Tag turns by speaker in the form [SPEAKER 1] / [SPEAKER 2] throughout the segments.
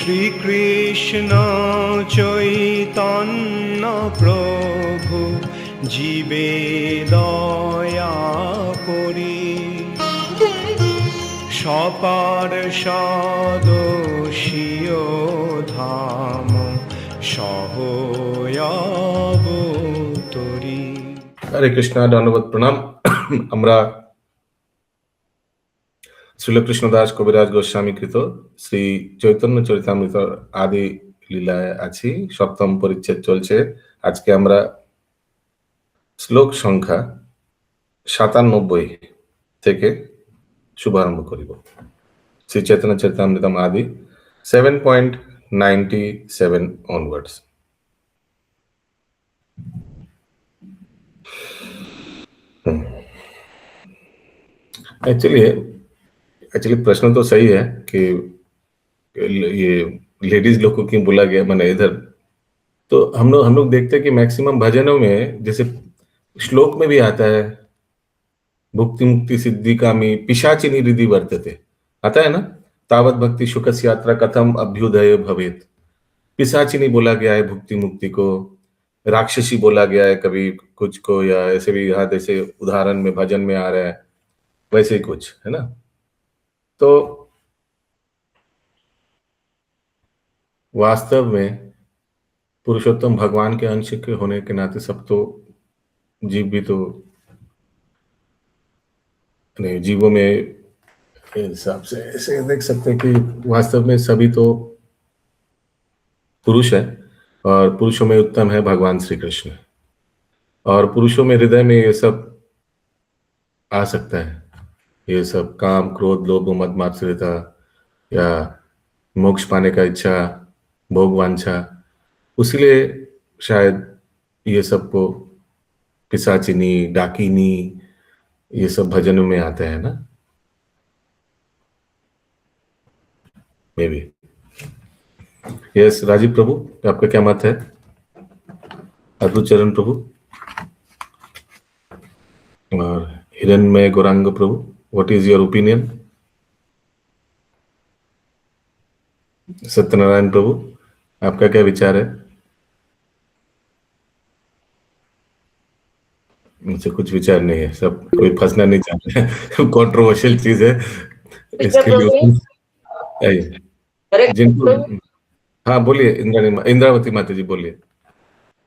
[SPEAKER 1] শ্রীকৃষ্ণ চৈতন্য প্রভু জীবে দয়া করি সপার্ষদস্য ধাম সহয়াবতরি।
[SPEAKER 2] হরে কৃষ্ণ, ধন্যবাদ, প্রণাম। আমরা শ্রীল কৃষ্ণদাস কবিরাজ গোস্বামী কৃত শ্রী চৈতন্য চরিতামৃত আদি লীলায় আছি। সপ্তম পরিচ্ছেদ চলছে। আজকে আমরা শ্লোক সংখ্যা 97 থেকে শুভারম্ভ করিব। শ্রী চৈতন্য চরিতামৃতম আদি 7.97 onwards। एक्चुअली प्रश्न तो सही है कि ये लेडीज लोग को क्यों बोला गया, मैंने इधर तो हम लोग देखते हैं कि मैक्सिमम भजनों में जैसे श्लोक में भी आता है भुक्ति मुक्ति सिद्धि कामी पिशाचिनी हृदि वर्तते, आता है ना। तावत भक्ति शुकस यात्रा कथम अभ्युदय भवेत। पिशाचिनी बोला गया है भुक्ति मुक्ति को, राक्षसी बोला गया है कभी कुछ को, या ऐसे भी यहाँ जैसे उदाहरण में भजन में आ रहा है वैसे ही कुछ है ना। तो वास्तव में पुरुषोत्तम भगवान के अंश के होने के नाते सब तो जीव भी तो नहीं, जीवों में हिसाब से ऐसे देख सकते हैं कि वास्तव में सभी तो पुरुष है और पुरुषों में उत्तम है भगवान श्री कृष्ण, और पुरुषों में हृदय में ये सब आ सकता है, ये सब काम क्रोध लोभ मद मात्सर्यता या मोक्ष पाने का इच्छा भोग वांछा, उसीलिए शायद ये सबको पिशाचिनी डाकिनी ये सब भजनों में आते हैं ना, may be. Yes, Rajiv Prabhu आपका क्या मत है? अद्भुत चरण प्रभु और Hiranmay Gauranga Prabhu, what is your opinion? Satyanarayan Prabhu आपका क्या विचार है? मुझे कुछ विचार नहीं है, सब कोई फंसना नहीं चाहते हैं। कंट्रोवर्शियल चीज है इसके लिए जिनको। हाँ बोलिए इंद्रावती माता जी बोलिए।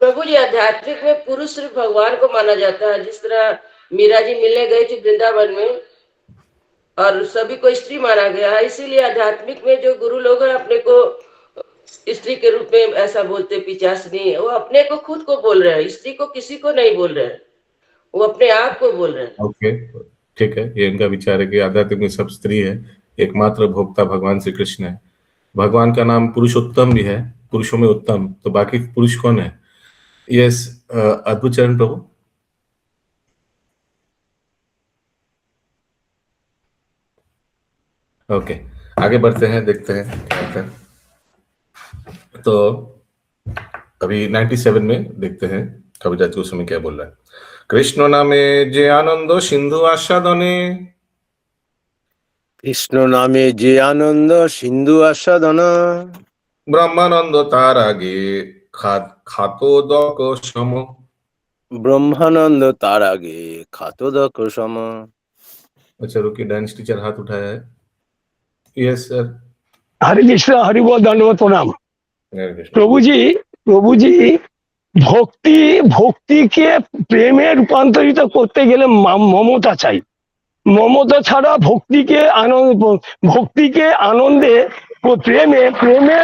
[SPEAKER 3] प्रभु जी, आध्यात्मिक में पुरुष सिर्फ भगवान को माना जाता है। जिस तरह मीरा जी मिलने गई थी वृंदावन में और सभी को स्त्री माना गया है, इसीलिए आध्यात्मिक में जो गुरु लोग हैं अपने को स्त्री के रूप में ऐसा बोलते पिचासनी, वो अपने को खुद को बोल रहे हैं, स्त्री को किसी को नहीं बोल रहे हैं, वो अपने आप को बोल रहे हैं।
[SPEAKER 2] ओके, ठीक है, ये इनका विचार है कि आध्यात्मिक में सब स्त्री है, एकमात्र भोक्ता भगवान श्री कृष्ण है। भगवान का नाम पुरुषोत्तम भी है, पुरुषों में उत्तम, तो बाकी पुरुष कौन है? यस, अद्भुत चरण प्रभु। ओके, आगे बढ़ते हैं, देखते हैं क्या होता है। तो अभी 97 में देखते हैं कविराज गोस्वामी क्या बोल रहा है। कृष्ण नामे जे आनंद सिंधु आस्वादने,
[SPEAKER 4] কৃষ্ণ নামে যে আনন্দ সিন্ধু আস্বাদন,
[SPEAKER 2] ब्रह्मानंद तार आगे खातोदक सम।
[SPEAKER 4] ব্রহ্মানন্দ তার আগে খাতোদক সম।
[SPEAKER 2] अच्छा रुकिए, डांस टीचर हाथ उठाया है। Yes sir.
[SPEAKER 5] हरे कृष्ण, हरि बोल, दंडवत प्रणाम।
[SPEAKER 2] हरे कृष्ण।
[SPEAKER 5] प्रभु जी ভক্তিকে প্রেমে রূপান্তরিত করতে গেলে মমতা চাই। মমতা ছাড়া ভক্তিকে আনন্দে প্রেমে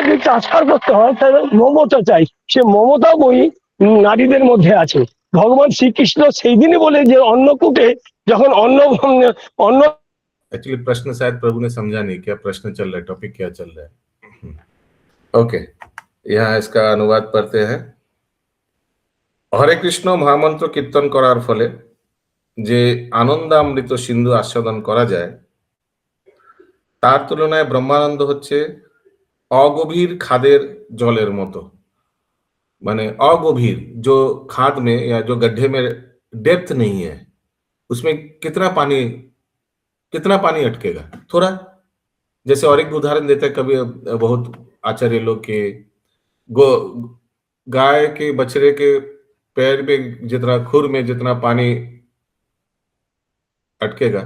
[SPEAKER 5] যদি ট্রান্সফার করতে হয় তাহলে মমতা চাই। সে মমতা বই নারীদের মধ্যে আছে। ভগবান শ্রীকৃষ্ণ সেই দিনই বলে যে অন্নকূটে যখন অন্ন
[SPEAKER 2] एक्चुअली प्रश्न शायद प्रभु ने समझा नहीं, क्या प्रश्न चल रहा है, टॉपिक क्या चल रहा है। ओके, यहाँ इसका अनुवाद पढ़ते हैं। हरे कृष्ण महामंत्र कीर्तन करार फले जे आनंदामृत सिंधु आस्वादन करा जाए, तार तुलनाय ब्रह्मानंद होच्छे अगभीर खादेर जलेर मतो। माने अगभीर, जो खाद में या जो गड्ढे में डेप्थ नहीं है, उसमें कितना पानी अटकेगा, थोड़ा। जैसे और एक उदाहरण देते हैं, कभी बहुत आचार्य लोग के गो गाय के बछड़े के पैर पे जितना खुर में जितना पानी अटकेगा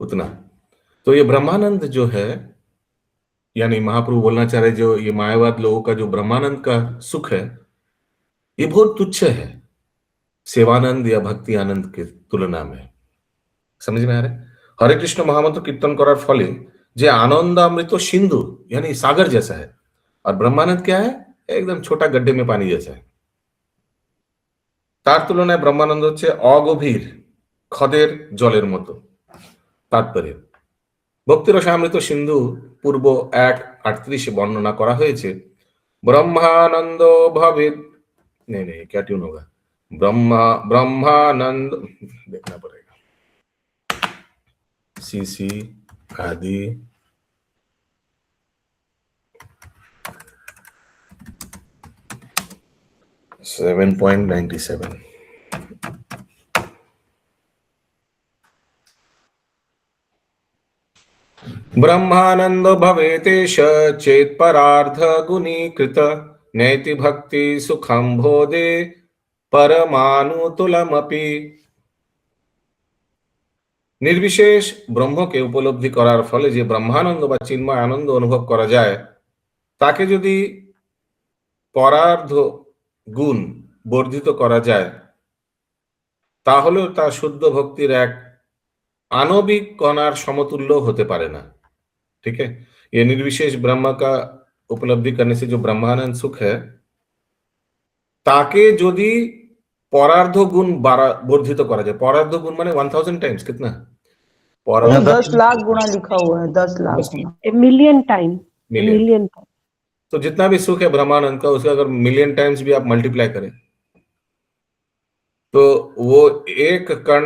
[SPEAKER 2] उतना। तो ये ब्रह्मानंद जो है, यानी महाप्रभु बोलना चाह रहे जो ये मायावाद लोगों का जो ब्रह्मानंद का सुख है, ये बहुत तुच्छ है सेवानंद या भक्ति आनंद के तुलना में। समझ में आ रहा है? हरे कृष्ण महामंत्र कीर्तन करार फले जे आनंद अमृत सिंधु यानी सागर जैसा है, और ब्रह्मानंद क्या है? एकदम छोटा गड्ढे में पानी जैसा है। तार तुलनाয় ब्रह्मानंद হচ্ছে অগভীর খদের জলের মতো। তাৎপর্য, ভক্তিরসামৃত সিন্ধু পূর্ব 1:38 বর্ণনা করা হয়েছে। ब्रह्मानंद भवेद, नहीं नहीं क्या ट्यून होगा, ब्रह्मानंद देखना पड़ेगा, सी आदि 7.97। ब्रह्मानंद भवेतेश चेत परार्थ गुणीकृत नैति भक्ति सुखम भोदे परमानुतुलमपि। निर्विशेष ब्रह्म के उपलब्धि करार फले जे ब्रह्मानंद बा चिन्मय आनंद अनुभव करा जाए, ताके यदि परार्ध गुण बर्धित करा जाए ताहलेও তা शुद्ध भक्तिर एक आनविक कणार समतुल्य होते पारे ना। ठीक है, ये निर्विशेष ब्रह्म का उपलब्धि करने से जो ब्रह्मानंद सुख है, ताके यदि परार्ध गुण वर्धित करा जाए, परार्ध गुण माने 1000 टाइम्स, कितना?
[SPEAKER 6] 10 लाख गुना लिखा हुआ है, 10 लाख गुना,
[SPEAKER 7] A million time.
[SPEAKER 2] मिलियन। तो जितना भी सुख है ब्रह्मानंद का, उसका अगर मिलियन टाइम्स भी आप मल्टीप्लाई करें तो वो एक कण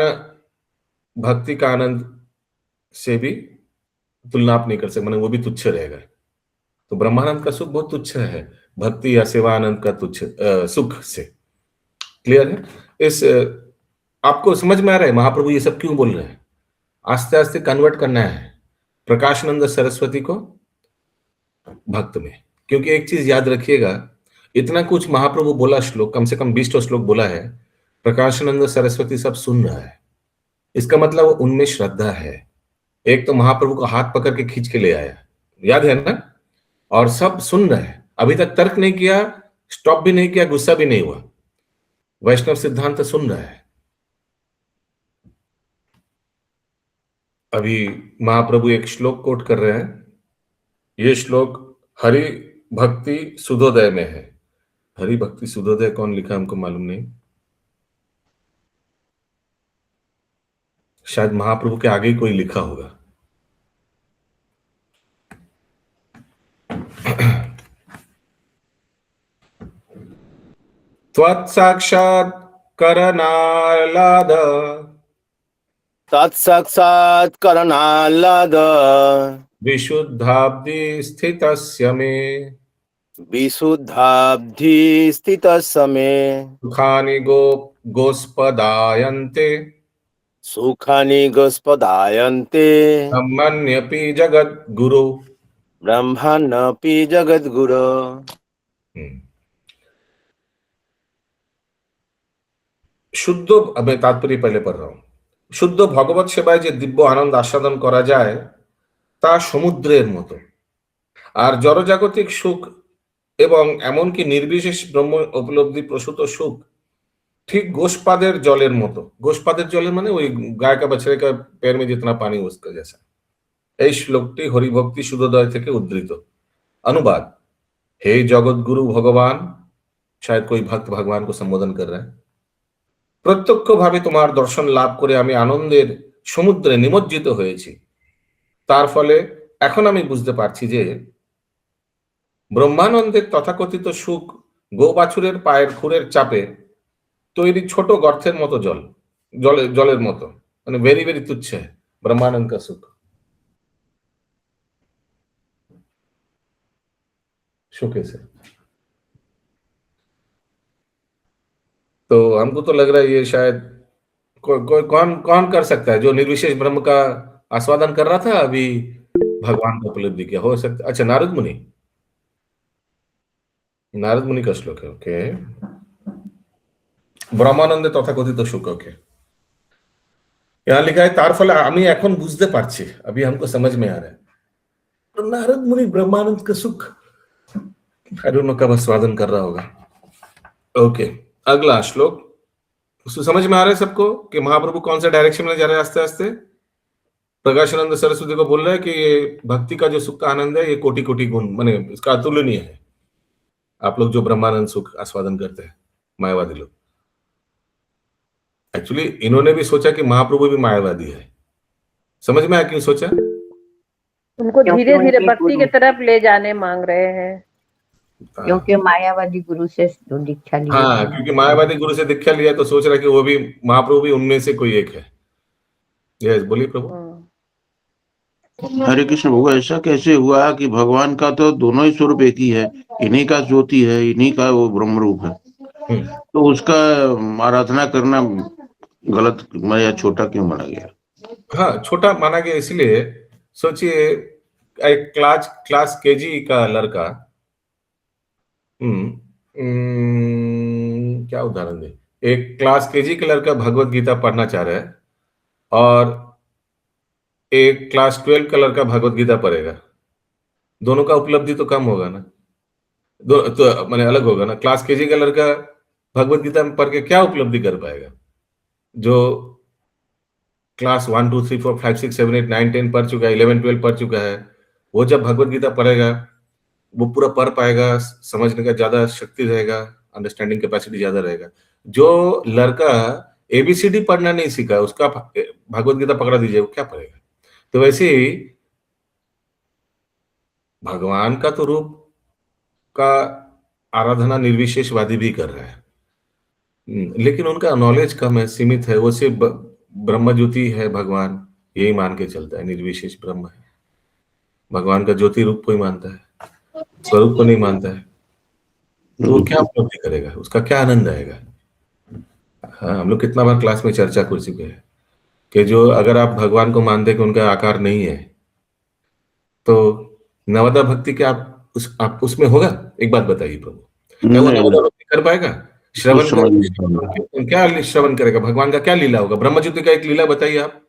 [SPEAKER 2] भक्ति का आनंद से भी तुलना आप नहीं कर सकते, माने वो भी तुच्छ रहेगा। तो ब्रह्मानंद का सुख बहुत तुच्छ है भक्ति या सेवा आनंद का तुच्छ सुख से। क्लियर है? इस आपको समझ में आ रहा है महाप्रभु ये सब क्यों बोल रहे हैं? आस्ते आस्ते कन्वर्ट करना है प्रकाशानंद सरस्वती को भक्त में। क्योंकि एक चीज याद रखिएगा, इतना कुछ महाप्रभु बोला श्लोक, कम से कम 20 श्लोक बोला है, प्रकाशानंद सरस्वती सब सुन रहा है। इसका मतलब उनमें श्रद्धा है। एक तो महाप्रभु को हाथ पकड़ के खींच के ले आया, याद है ना, और सब सुन रहे हैं, अभी तक तर्क नहीं किया, स्टॉप भी नहीं किया, गुस्सा भी नहीं हुआ, वैष्णव सिद्धांत सुन रहा है। अभी महाप्रभु एक श्लोक कोट कर रहे हैं, ये श्लोक हरि भक्ति सुधोदय में है। हरि भक्ति सुधोदय कौन लिखा हमको मालूम नहीं, शायद महाप्रभु के आगे कोई लिखा होगा। त्वत्साक्षात् करनालाद
[SPEAKER 4] तत्साक्षात् करणाल्लाद
[SPEAKER 2] विशुद्धाब्धि स्थितस्य मे
[SPEAKER 4] विशुद्धाब्धि स्थितस्य मे
[SPEAKER 2] सुखानि गोस्पदायन्ते
[SPEAKER 4] सुखानि गोस्पदायन्ते
[SPEAKER 2] ब्रह्मण्यपि जगद्गुरु।
[SPEAKER 4] ब्रह्मण्यपि जगद्गुरु।
[SPEAKER 2] शुद्ध, मैं तात्पर्य पहले पढ़ रहा हूं। शुद्ध भगवत सेवाय जे दिव्य आनंद आस्वादन करा जाए ता समुद्रेर मतो, और जड़जागतिक सुख एवं एमनकि निर्विशेष ब्रह्म उपलब्धि प्रसूत सुख ठीक गोस्पादेर जलेर मतो। गोस्पादेर जलेर माने वही गाय का बछड़े का पैर में जितना पानी उसका जैसा। এই শ্লোকটি হরিভক্তি সুধোদয় থেকে উদ্ধৃত। अनुवाद, हे जगत गुरु भगवान, शायद कोई भक्त भगवान को संबोधन कर रहा है, প্রত্যক্ষভাবে তোমার দর্শন লাভ করে আমি আনন্দের সমুদ্রে নিমজ্জিত হয়েছি। তার ফলে এখন আমি বুঝতে পারছি যে ব্রহ্মানন্দের তথাকথিত সুখ গো-বাছুরের পায়ের খুরের চাপে তৈরি ছোট গর্তের মতো জলের মতো, মানে वेरी वेरी तुच्छ है ब्रह्मानंद का सुख। कैसे? तो हमको तो लग रहा है ये शायद कौन कर सकता है जो निर्विशेष ब्रह्म का आस्वादन कर रहा था, अभी भगवान का उपलब्धि किया हो सकता। अच्छा, नारद मुनि, नारद मुनि का श्लोक है, ओके। ব্রহ্মানন্দে তথাকথিত সুখ, ओके। यहाँ लिखा है तार फल আমি এখন বুঝতে পারছি, अभी हमको समझ में आ रहा है। तो नारद मुनि ब्रह्मानंद का सुख आई डोंट नो कब आस्वादन कर रहा होगा। ओके, अगला श्लोक। उसको समझ में आ रहा है सबको कि महाप्रभु कौन सा डायरेक्शन में जा रहे हैं आस्ते आस्ते? प्रकाशानंद सरस्वती को बोल रहा है कि ये भक्ति का जो सुख का आनंद है ये कोटि कोटि गुण माने इसका अतुलनीय है। आप लोग जो ब्रह्मानंद सुख आस्वादन करते हैं, मायावादी लोग, एक्चुअली इन्होंने भी सोचा कि महाप्रभु भी मायावादी है। समझ में आया क्यों सोचा?
[SPEAKER 7] उनको
[SPEAKER 6] क्योंकि
[SPEAKER 7] धीरे धीरे
[SPEAKER 6] उनके
[SPEAKER 7] भक्ति की
[SPEAKER 6] गुरु-
[SPEAKER 7] तरफ ले जाने मांग रहे हैं।
[SPEAKER 6] क्योंकि मायावादी गुरु से जो दीक्षा ली
[SPEAKER 2] हाँ,
[SPEAKER 6] है।
[SPEAKER 2] क्योंकि मायावादी गुरु से दीक्षा लिया तो सोच रहा कि वो भी महाप्रभु भी उनमें से कोई एक है। यस, बोलिए प्रभु।
[SPEAKER 8] हरे कृष्ण प्रभु, ऐसा कैसे हुआ कि भगवान का तो दोनों ही स्वरूप एक ही है, इन्हीं का ज्योति है, इन्हीं का वो ब्रह्म रूप है, तो उसका आराधना करना गलत या छोटा क्यों माना गया?
[SPEAKER 2] हाँ, छोटा माना गया इसलिए, सोचिए एक क्लास केजी का लड़का, क्या उदाहरण दे, एक क्लास केजी का लड़का भगवत गीता पढ़ना चाह रहा है और एक क्लास 12 का लड़का भगवत गीता पढ़ेगा, दोनों का उपलब्धि तो कम होगा ना, दो तो माने अलग होगा ना। क्लास केजी का लड़का भगवत गीता में पढ़ के क्या उपलब्धि कर पाएगा? जो क्लास 1 2 3 4 5 6 7 8 9 10 पढ़ चुका है, 11 12 पढ़ चुका है, वो जब भगवत गीता पढ़ेगा वो पूरा पढ़ पाएगा, समझने का ज्यादा शक्ति रहेगा, अंडरस्टैंडिंग कैपेसिटी ज्यादा रहेगा। जो लड़का एबीसीडी पढ़ना नहीं सीखा, उसका भगवत गीता पकड़ा दीजिए, वो क्या पढ़ेगा? तो वैसे ही भगवान का तो रूप का आराधना निर्विशेषवादी भी कर रहा है, लेकिन उनका नॉलेज कम है, सीमित है। वो सिर्फ ब्रह्म ज्योति है भगवान, यही मान के चलता है, निर्विशेष ब्रह्म है। भगवान का ज्योति रूप को ही मानता है, स्वरूप को नहीं मानता है। तो वो क्या उपलब्धि करेगा? उसका क्या आनंद आएगा? हाँ, हम लोग कितना बार क्लास में चर्चा कर चुके हैं कि जो अगर आप भगवान को मानते कि उनका आकार नहीं है, तो नवदा भक्ति क्या आप उसमें होगा? एक बात बताइए प्रभु, क्या वो नवदा भक्ति कर पाएगा? श्रवण क्या श्रवण करेगा? भगवान का क्या लीला होगा? ब्रह्म ज्योति का एक लीला बताइए आप।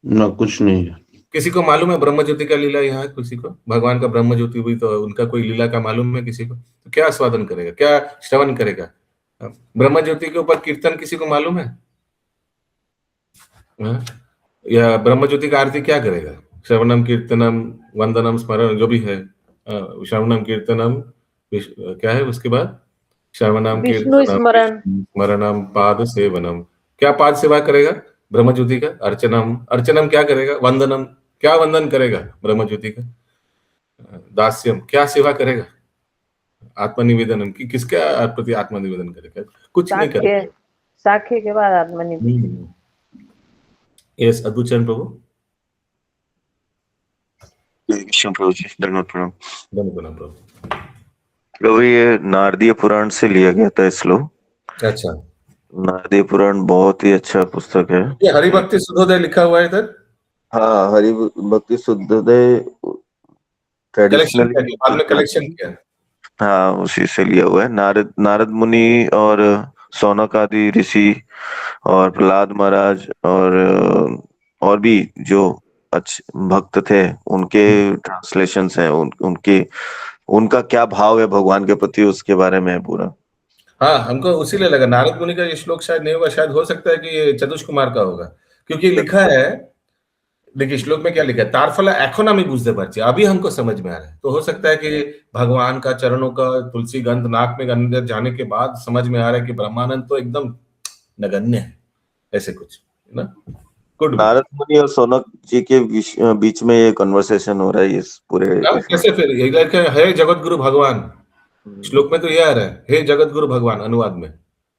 [SPEAKER 8] ना, कुछ नहीं है।
[SPEAKER 2] किसी को मालूम है ब्रह्म ज्योति का लीला? यहाँ किसी को भगवान का ब्रह्म ज्योति हुई तो उनका कोई लीला का मालूम है किसी को? तो क्या आस्वादन करेगा, क्या श्रवण करेगा? ब्रह्म ज्योति के ऊपर कीर्तन किसी को मालूम है? या ब्रह्म ज्योति का आरती क्या करेगा? श्रवणम कीर्तनम वंदनम स्मरण जो भी है, श्रवणम कीर्तनम क्या है उसके बाद? श्रवणम
[SPEAKER 7] विष्णु स्मरण,
[SPEAKER 2] स्मरणम पाद सेवनम, क्या पाद सेवा करेगा ब्रह्म ज्योति का? अर्चनम क्या करेगा? वंदनम, क्या वंदन करेगा ब्रह्म ज्योति का? दास्यम, क्या सेवा करेगा? आत्मनिवेदन, किसके प्रति आत्मनिवेदन करेगा? कुछ नहीं करेगा।
[SPEAKER 7] साखे के बाद आत्मनिवेदन।
[SPEAKER 2] यस, अद्भुतचरण प्रभु।
[SPEAKER 9] प्रभु जी, धन्यवाद प्रणाम।
[SPEAKER 2] धन्यवाद प्रभु।
[SPEAKER 9] प्रभु, ये नारदीय पुराण से लिया गया था श्लोक।
[SPEAKER 2] अच्छा,
[SPEAKER 9] नारदीय पुराण बहुत ही अच्छा पुस्तक है।
[SPEAKER 2] ये हरिभक्ति सुधोदय लिखा हुआ है इधर।
[SPEAKER 9] हाँ, हरिभक्ति सुधोदय ट्रेडिशनल
[SPEAKER 2] बाद में कलेक्शन किया।
[SPEAKER 9] हाँ, उसी से लिया हुआ है। नारद मुनि और सौनक आदि ऋषि और प्रहलाद महाराज और भी जो अच्छे भक्त थे उनके ट्रांसलेशंस हैं, उनका क्या भाव है भगवान के प्रति, उसके बारे में है पूरा।
[SPEAKER 2] हाँ, हमको उसीलिए लगा नारद मुनि का ये श्लोक शायद नहीं होगा, शायद हो सकता है कि ये चतुष कुमार का होगा, क्योंकि लिखा है, देखिए श्लोक में क्या लिखा है, तारफला एखोन आमी बुझते पारछि, अभी हमको समझ में आ रहा है। तो हो सकता है कि भगवान का चरणों का तुलसी गंध नाक में अंदर जाने के बाद समझ में आ रहा है कि ब्रह्मानंद तो एकदम नगण्य है, ऐसे कुछ है ना।
[SPEAKER 9] नारद मुनि और सौनक जी के बीच में ये कन्वर्सेशन हो रहा है इस पूरे।
[SPEAKER 2] कैसे फिर हे जगत गुरु भगवान, श्लोक में तो ये आ रहा है, हे जगत गुरु भगवान, अनुवाद में।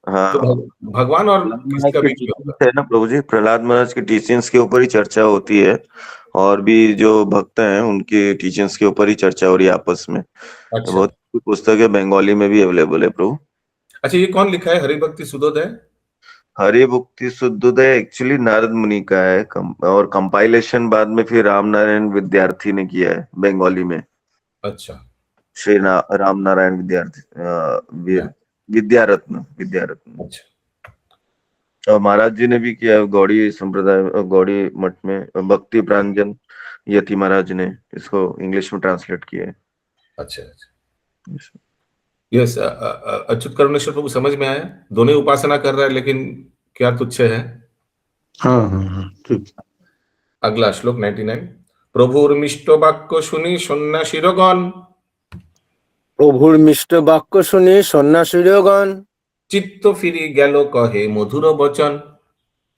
[SPEAKER 9] हाँ,
[SPEAKER 2] तो भगवान और किसका बीच में
[SPEAKER 9] है ना प्रभु जी, प्रहलाद महाराज की टीचिंग्स के ऊपर ही चर्चा होती है और भी जो भक्त हैं उनके टीचिंग्स के ऊपर ही चर्चा हो रही है आपस में।
[SPEAKER 2] अच्छा।
[SPEAKER 9] बहुत पुस्तक है, बंगाली में भी अवेलेबल है प्रभु।
[SPEAKER 2] अच्छा, ये कौन लिखा है हरिभक्ति सुधोदय?
[SPEAKER 9] हरिभक्ति सुधोदय एक्चुअली नारद मुनि का है और कंपाइलेशन बाद में फिर राम नारायण विद्यार्थी ने किया है बंगाली में।
[SPEAKER 2] अच्छा,
[SPEAKER 9] श्री राम नारायण विद्यारत्न।
[SPEAKER 2] अच्छा,
[SPEAKER 9] और महाराज जी ने भी किया, गौड़ी संप्रदाय, गौड़ी मठ में भक्ति प्रांजन यति महाराज ने इसको इंग्लिश में ट्रांसलेट किया है।
[SPEAKER 2] अच्छा, यस। अच्युत करुणेश्वर प्रभु समझ में आया? दोनों ही उपासना कर रहा है, लेकिन क्या तुच्छ है?
[SPEAKER 8] हाँ ठीक।
[SPEAKER 2] अगला श्लोक 99। प्रभुर मिष्ट वाक्य শুনি সন্ন্যাসীরগণ,
[SPEAKER 4] প্রভুর মিষ্ট বাক্য শুনে সন্ন্যাসীগণ
[SPEAKER 2] চিত্ত ফিরি গেল কহে মধুর বচন।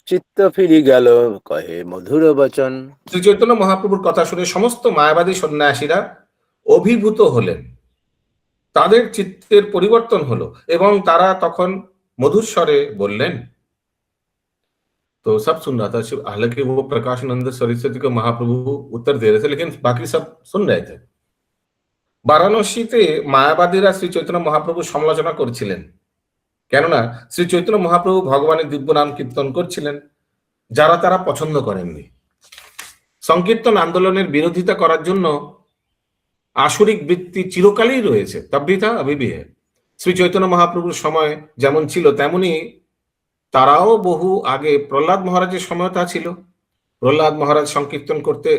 [SPEAKER 4] চিত্ত ফিরি গেল কহে মধুর বচন।
[SPEAKER 2] শ্রী চৈতন্য মহাপ্রভুর কথা শুনে সমস্ত মায়াবাদী সন্ন্যাসীরা অভিভূত হলেন, তাদের চিত্তের পরিবর্তন হলো এবং তারা তখন मधुर स्वरे बोललेन। तो सब सुन रहा था, हालांकि वो प्रकाशानंद सरस्वती को महाप्रभु उत्तर दे रहे थे, लेकिन बाकी सब सुन रहे थे। বারাণসীতে মায়াবাদীরা শ্রী চৈতন্য মহাপ্রভু সমালোচনা করছিলেন, কেননা শ্রী চৈতন্য মহাপ্রভু ভগবানের দিব্য নাম কীর্তন করছিলেন, যারা তারা পছন্দ করেননি। সংকীর্তন আন্দোলনের বিরোধিতা করার জন্য আসরিক বৃত্তি চিরকালই রয়েছে, তবৃথা অভিবিহে। শ্রী চৈতন্য মহাপ্রভুর সময় যেমন ছিল তেমনি তারাও বহু আগে প্রহ্লাদ মহারাজের সময় তা ছিল। প্রহ্লাদ মহারাজ সংকীর্তন করতে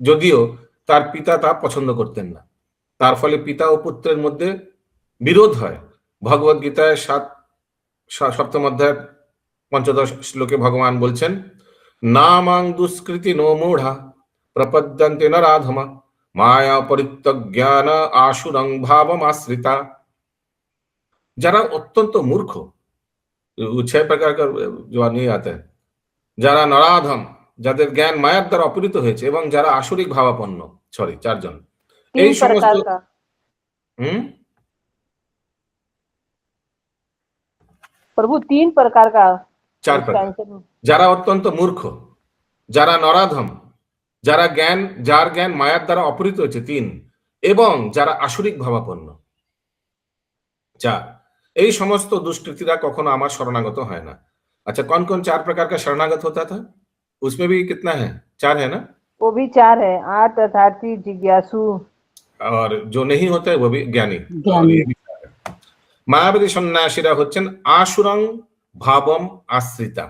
[SPEAKER 2] যদিও তার পিতা তা পছন্দ করতেন না, তার ফলে পিতা ও পুত্রের মধ্যে বিরোধ হয়। ভগবদ গীতায় 7ম অধ্যায় 15 শ্লোকে ভগবান বলছেন, নামাং দুষ্কৃতি নো মূঢ়া প্রপদ্যন্তে নরাধমা माया परित्यज्ञान आशुरं भावम आश्रिता। যারা অত্যন্ত মূর্খ, 6 प्रकार का जो नहीं आता है, যারা নরাধম, যাদের জ্ঞান মায়ার দ্বারা অপহৃত হয়েছে, এবং যারা আসরিক ভাবাপন্ন, 4 জন। এই সমস্ত
[SPEAKER 7] प्रभु 3 प्रकार का,
[SPEAKER 2] 4 प्रकार। যারা অত্যন্ত মূর্খ, যারা নরাধম, যারা যার জ্ঞান মায়ার দ্বারা অপহৃত হয়েছে 3, এবং যারা আসরিক ভাবাপন্ন 4। এই সমস্ত দুষ্কৃতীরা কখনো আমার শরণাগত হয় না। अच्छा, कौन कौन 4 प्रकार का शरणागत होता था? उसमें भी कितना है? 4 है ना?
[SPEAKER 7] वो भी 4 है, आर्त, अर्थार्थी, जिज्ञासु,
[SPEAKER 2] और जो नहीं होता है वो भी ज्ञानी। मायावादी सन्यासीरा होच्छेन आशुरं भावम आश्रिता।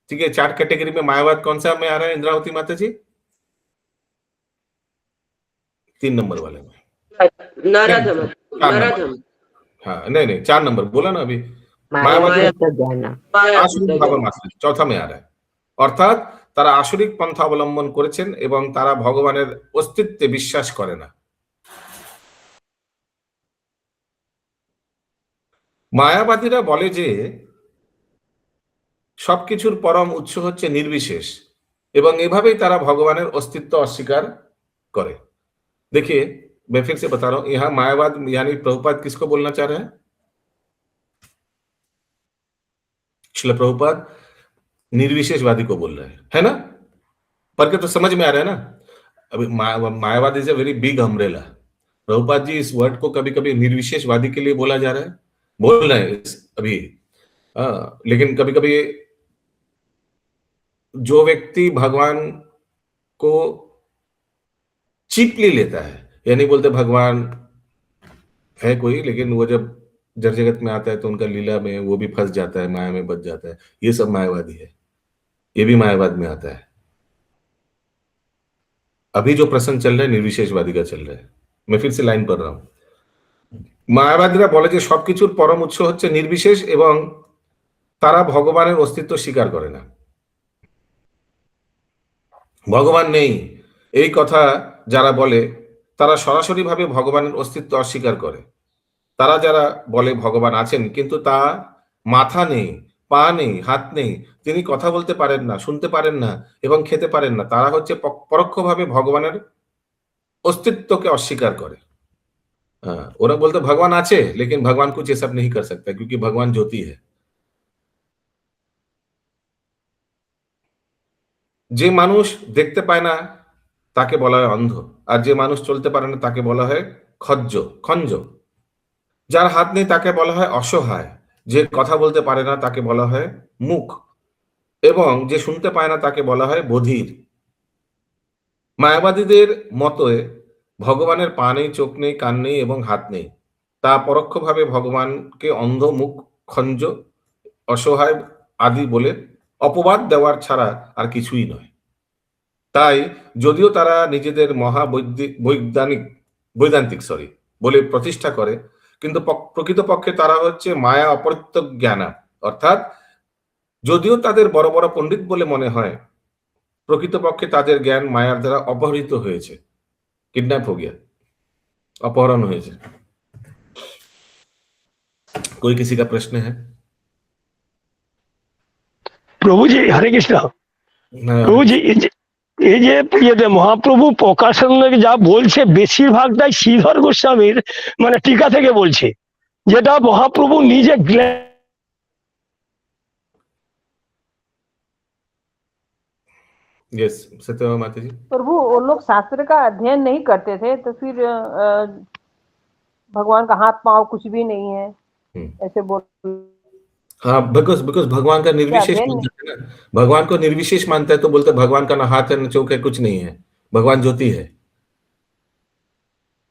[SPEAKER 2] ठीक है, 4 कैटेगरी में मायावाद कौन सा में आ रहा है इंद्रावती माता जी? 3 नंबर वाले में
[SPEAKER 3] नराधम।
[SPEAKER 2] हाँ, नहीं 4 नंबर बोला ना अभी। चौथा में आ रहा है, অর্থাৎ তারা আসরিক পন্থা অবলম্বন করেছেন এবং তারা ভগবানের অস্তিত্বে বিশ্বাস করে না। মায়াবাদীরা বলে যে সবকিছুর পরম উৎস হচ্ছে নির্বিশেষ, এবং এভাবেই তারা ভগবানের অস্তিত্ব অস্বীকার করে। देखिए, मैं फिर से बता रहा हूं, यहाँ मायावाद यानी प्रभुपाद किसको बोलना चाह रहे हैं? श्रील प्रभुपाद निर्विशेषवादी को बोल रहे हैं, है ना? पर क्या तो समझ में आ रहा है ना? अभी मायावाद is a very big umbrella. Prabhupada ji इस वर्ड को कभी कभी निर्विशेषवादी के लिए बोला जा रहा है, बोल रहे हैं अभी, लेकिन कभी कभी जो व्यक्ति भगवान को चीपली लेता है, यानी बोलते भगवान है कोई, लेकिन वो जब जड़ जगत में आता है तो उनका लीला में वो भी फंस जाता है, माया में बच जाता है। ये सब मायावादी है, ये भी मायावाद में आता है। अभी जो प्रसंग चल रहा है निर्विशेषवादी का चल रहा है। मैं फिर से लाइन पढ़ रहा हूं। মায়াবাদীরা বলে যে সবকিছুর পরম উৎস হচ্ছে নির্বিশেষ এবং তারা ভগবানের অস্তিত্ব স্বীকার করে না। ভগবান নেই এই কথা যারা বলে তারা সরাসরি ভাবে ভগবানের অস্তিত্ব অস্বীকার করে। তারা যারা বলে ভগবান আছেন কিন্তু তা মাথা নেই, পা নেই, হাত নেই, তিনি কথা বলতে পারেন না, শুনতে পারেন না এবং খেতে পারেন না, তারা হচ্ছে পরোক্ষভাবে ভগবানের अस्तित्व के अस्वीकार करे। ওরা বলতে ভগবান আছে, लेकिन भगवान कुछ ये सब नहीं कर सकता क्योंकि भगवान ज्योति है। যে মানুষ দেখতে পায় না তাকে বলা হয় অন্ধ, আর যে মানুষ চলতে পারে না তাকে বলা হয় খঞ্জ। যার হাত নেই তাকে বলা হয় অসহায়, যে কথা বলতে পারে না তাকে বলা হয় মুখ, এবং যে শুনতে পায় না তাকে বলা হয় বধির। মায়াবাদীদের মতে ভগবানের পা নেই, চোখ নেই, কান নেই এবং হাত নেই, তা পরোক্ষভাবে ভগবানকে অন্ধ, মুখ খঞ্জ, অসহায় আদি বলে অপবাদ দেওয়ার ছাড়া আর কিছুই নয়। তাই যদিও তারা নিজেদের বৈদান্তিক বলে প্রতিষ্ঠা করে, কিন্তু প্রকৃতপক্ষে তারা হচ্ছে মায়া অপরিত্য জ্ঞানা, অর্থাৎ যদিও তাদের বড় বড় পণ্ডিত বলে মনে হয়, প্রকৃতপক্ষে তাদের জ্ঞান মায়ার দ্বারা অপহৃত হয়েছে, কিডন্যাপ हो गया, अपहरण হয়েছে। कोई किसी का प्रश्न है?
[SPEAKER 5] প্রভু জি হরে কৃষ্ণ।
[SPEAKER 2] হ্যাঁ,
[SPEAKER 5] প্রভু জি এই যে ইয়েতে মহাপ্রভু প্রকাশনে যা বলছে বেশিরভাগটাই শ্রীধর গোস্বামীর মানে টিকা থেকে বলছে, যেটা মহাপ্রভু নিজে
[SPEAKER 2] यस सत्यभामा माता जी।
[SPEAKER 7] प्रभु वो लोग शास्त्र का अध्ययन नहीं करते थे, तो फिर भगवान का हाथ पांव कुछ भी नहीं है ऐसे बोल।
[SPEAKER 2] हाँ, बिकॉज भगवान का निर्विशेष
[SPEAKER 7] अध्ययन
[SPEAKER 2] मानता है ना, भगवान को निर्विशेष मानता है तो बोलते हैं, भगवान का ना हाथ है ना चौक है, कुछ नहीं है, भगवान ज्योति है।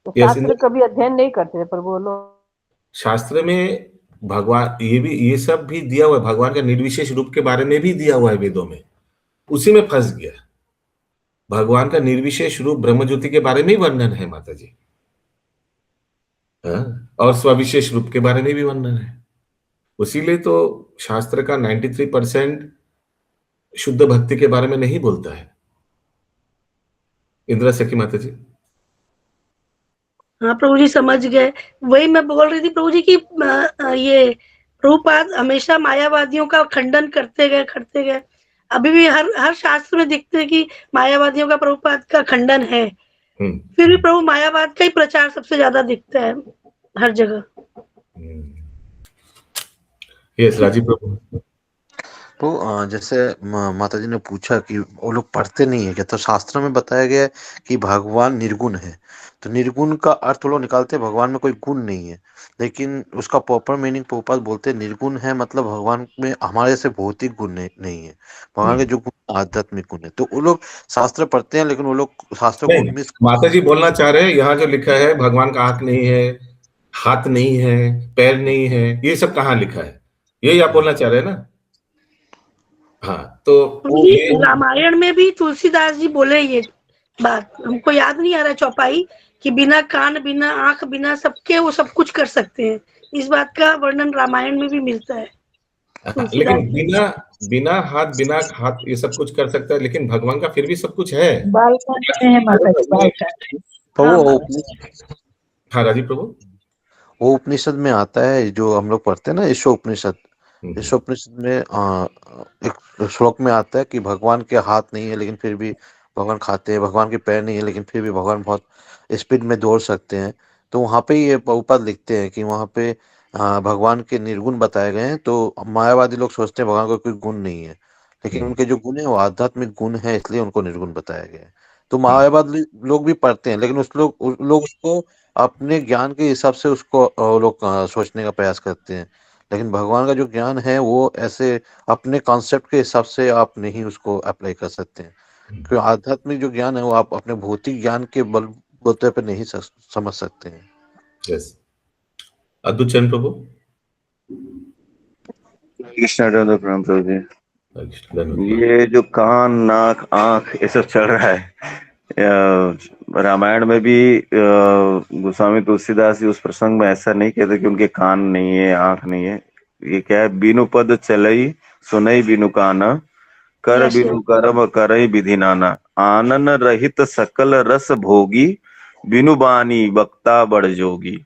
[SPEAKER 7] तो
[SPEAKER 2] Yes,
[SPEAKER 7] शास्त्र कभी अध्ययन नहीं करते थे प्रभु वो लोग।
[SPEAKER 2] शास्त्र में भगवान ये सब भी दिया हुआ है, भगवान का निर्विशेष रूप के बारे में भी दिया हुआ है वेदों में, उसी में फंस गया। भगवान का निर्विशेष रूप ब्रह्म ज्योति के बारे में ही वर्णन है माता जी, हाँ? और स्वविशेष रूप के बारे में भी वर्णन है। उसीलिए तो शास्त्र का 93% शुद्ध भक्ति के बारे में नहीं बोलता है। इंदिरा सखी माता जी।
[SPEAKER 10] हाँ प्रभु जी समझ गए, वही मैं बोल रही थी प्रभु जी की ये प्रभुपाद हमेशा मायावादियों का खंडन करते गए। अभी भी हर शास्त्र में दिखते हैं कि मायावादियों का प्रभुपाद का खंडन है, फिर भी प्रभु मायावाद का ही प्रचार सबसे ज्यादा दिखता है हर जगह।
[SPEAKER 2] यस राजीव प्रभु।
[SPEAKER 11] तो जैसे माता जी ने पूछा कि वो लोग पढ़ते नहीं है क्या, तो शास्त्र में बताया गया है कि भगवान निर्गुण है, तो निर्गुण का अर्थ वो लोग निकालते हैं भगवान में कोई गुण नहीं है, लेकिन उसका प्रॉपर मीनिंग प्रभुपाद बोलते हैं निर्गुण है मतलब भगवान में हमारे जैसे भौतिक गुण नहीं है, भगवान के जो गुण आध्यात्मिक गुण है। तो वो लोग शास्त्र पढ़ते हैं लेकिन वो लोग शास्त्र को मिस।
[SPEAKER 2] माता जी बोलना चाह रहे हैं यहाँ जो लिखा है भगवान का आंख नहीं है, हाथ नहीं है, पैर नहीं है, ये सब कहाँ लिखा है, यही आप बोलना चाह रहे हैं ना? हाँ, तो
[SPEAKER 10] रामायण में भी तुलसीदास जी बोले ये बात, हमको याद नहीं आ रहा चौपाई, कि बिना कान बिना आंख बिना सबके वो सब कुछ कर सकते हैं, इस बात का वर्णन रामायण में भी मिलता है।
[SPEAKER 2] लेकिन बिना हाथ ये सब कुछ कर सकता है, लेकिन भगवान का फिर भी सब कुछ है। हाँ राजीव प्रभु,
[SPEAKER 11] वो उपनिषद में आता है जो हम लोग पढ़ते हैं ना, ईशो उपनिषद, ईशो उपनिषद में एक श्लोक में आता है कि भगवान के हाथ नहीं है लेकिन फिर भी भगवान खाते हैं, भगवान के पैर नहीं है लेकिन फिर भी भगवान बहुत स्पीड में दौड़ सकते हैं। तो वहां पे ये प्रभुपाद लिखते हैं कि वहां पे भगवान के निर्गुण बताए गए हैं। तो मायावादी लोग सोचते हैं भगवान का कोई गुण नहीं है, लेकिन उनके जो गुण है वो आध्यात्मिक गुण है, इसलिए उनको निर्गुण बताया गया है। तो मायावादी लोग भी पढ़ते हैं लेकिन लोग उसको अपने ज्ञान के हिसाब से उसको लोग सोचने का प्रयास करते हैं, लेकिन भगवान का जो ज्ञान है वो ऐसे अपने कॉन्सेप्ट के हिसाब से आप नहीं उसको अप्लाई कर सकते हैं, क्योंकि आध्यात्मिक जो ज्ञान है वो आप अपने भौतिक ज्ञान के बलबूते पर नहीं समझ सकते हैं।
[SPEAKER 2] यस, अद्भुत चंद प्रभु।
[SPEAKER 9] कृष्णा प्रणाम प्रभु जी। ये जो कान नाक आंख ये सब चल रहा है, रामायण में भी गोस्वामी तुलसीदास जी उस प्रसंग में ऐसा नहीं कहते कि उनके कान नहीं है आंख नहीं है। ये क्या है, बिनु पद चलई सुनई बिनु काना, कर बिनु कर्म करई विधि नाना, आनन रहित सकल रस भोगी, बिनु बानी वक्ता बड़ जोगी।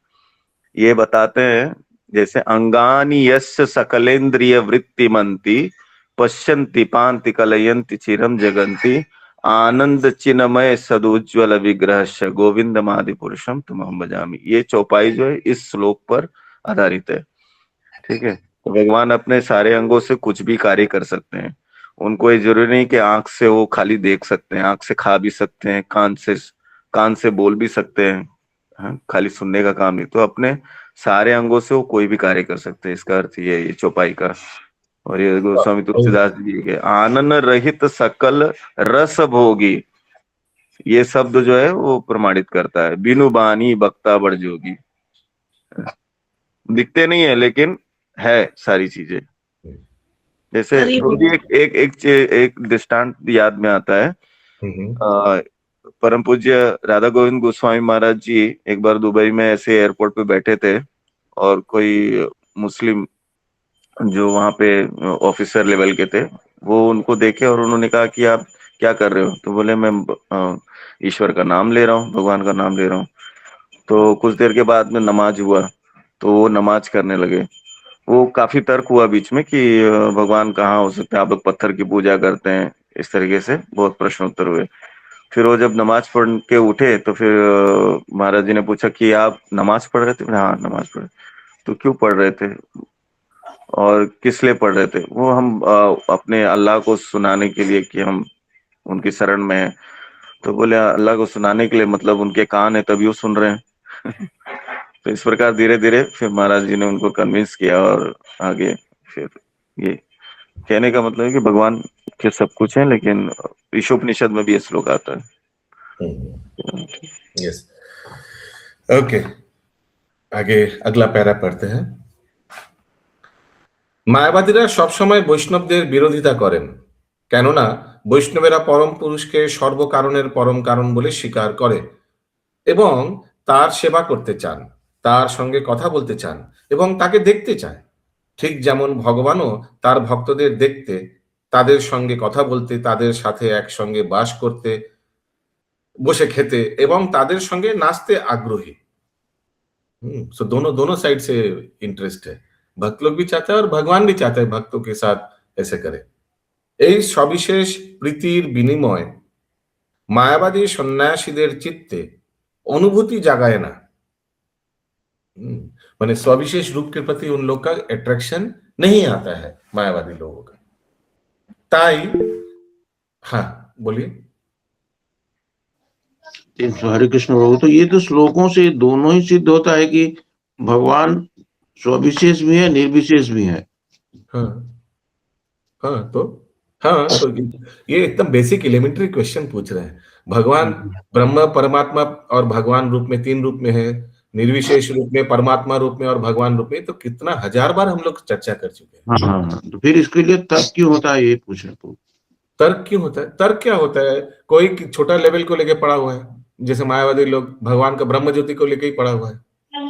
[SPEAKER 9] ये बताते हैं जैसे अंगानी यस्य सकलेन्द्रिय वृत्तिमंती, पश्यन्ति पांति कलयन्ति चिरम जगन्ति, आनंद चिन्मय सदुज्वल विग्रह गोविंद मादि पुरुषम तुमहम भजामि। ये चौपाई जो है इस श्लोक पर आधारित है, ठीक है। तो भगवान अपने सारे अंगों से कुछ भी कार्य कर सकते हैं, उनको ये जरूरी नहीं कि आंख से वो खाली देख सकते हैं, आंख से खा भी सकते हैं, कान से बोल भी सकते हैं, हाँ, खाली सुनने का काम नहीं। तो अपने सारे अंगों से वो कोई भी कार्य कर सकते हैं, इसका अर्थ ये चौपाई का। और ये गोस्वामी तुलसीदास जी के आनन रहित सकल रस भोगी, ये शब्द जो है वो प्रमाणित करता है। बिनु बानी बक्ता बड़ जोगी, दिखते नहीं है लेकिन है सारी चीजें। जैसे प्रभु जी एक दृष्टांत याद में आता है। परम पूज्य राधा गोविंद गोस्वामी महाराज जी एक बार दुबई में ऐसे एयरपोर्ट पे बैठे थे और कोई मुस्लिम जो वहां पे ऑफिसर लेवल के थे वो उनको देखे और उन्होंने कहा कि आप क्या कर रहे हो? तो बोले मैं ईश्वर का नाम ले रहा हूँ, भगवान का नाम ले रहा हूँ। तो कुछ देर के बाद में नमाज हुआ तो वो नमाज करने लगे। वो काफी तर्क हुआ बीच में कि भगवान कहाँ हो सकते हैं, आप लोग पत्थर की पूजा करते हैं, इस तरीके से बहुत प्रश्न उत्तर हुए। फिर वो जब नमाज पढ़ के उठे तो फिर महाराज जी ने पूछा कि आप नमाज पढ़ रहे थे? हाँ नमाज पढ़। तो क्यों पढ़ रहे थे और किस लिए पढ़ रहे थे? वो हम अपने अल्लाह को सुनाने के लिए कि हम उनकी शरण में हैं। तो बोले अल्लाह को सुनाने के लिए मतलब उनके कान है तभी वो सुन रहे हैं। तो इस प्रकार धीरे धीरे फिर महाराज जी ने उनको कन्विंस किया और आगे फिर ये कहने का मतलब है कि भगवान के सब कुछ है, लेकिन ईशोपनिषद में भी ये श्लोक आता है।
[SPEAKER 2] यस, ओके, आगे अगला पैरा पढ़ते हैं। মায়াবাদীরা সবসময় বৈষ্ণবদের বিরোধিতা করেন, কেননা বৈষ্ণবেরা পরম পুরুষকে সর্বকারণের পরম কারণ বলে স্বীকার করে এবং তার সেবা করতে চান, তার সঙ্গে কথা বলতে চান এবং তাকে দেখতে চায়। ঠিক যেমন ভগবানও তার ভক্তদের দেখতে, তাদের সঙ্গে কথা বলতে, তাদের সাথে একসঙ্গে বাস করতে, বসে খেতে এবং তাদের সঙ্গে নাচতে আগ্রহী। सो दोनों दोनों साइड से इंटरेस्ट है। भक्त लोग भी चाहते हैं और भगवान भी चाहते हैं भक्तों के साथ ऐसे करे। এই সবিশেষ প্রীতির বিনিময় মায়াবাদী সন্ন্যাসীদের চিত্তে अनुभूति জাগায় না। माने सविशेष रूप के प्रति उन लोग का अट्रैक्शन नहीं आता है मायावादी लोगों का। ताई हाँ बोलिए।
[SPEAKER 8] हरे कृष्ण प्रभु, तो ये तो श्लोकों से दोनों ही सिद्ध होता है कि भगवान स्वविशेष भी है, निर्विशेष भी है।
[SPEAKER 2] हाँ तो ये एकदम बेसिक एलिमेंट्री क्वेश्चन पूछ रहे हैं। भगवान ब्रह्म परमात्मा और भगवान रूप में, तीन रूप में है, निर्विशेष रूप में, परमात्मा रूप में और भगवान रूप में। तो कितना हजार बार हम लोग चर्चा कर चुके हैं।
[SPEAKER 8] हाँ, तो फिर इसके लिए तर्क क्यों होता है, ये पूछ रहे हैं।
[SPEAKER 2] तर्क क्यों होता है? तर्क क्या होता है? कोई छोटा लेवल को लेके पड़ा हुआ है, जैसे मायावादी लोग भगवान का ब्रह्म ज्योति को लेके ही पड़ा हुआ है,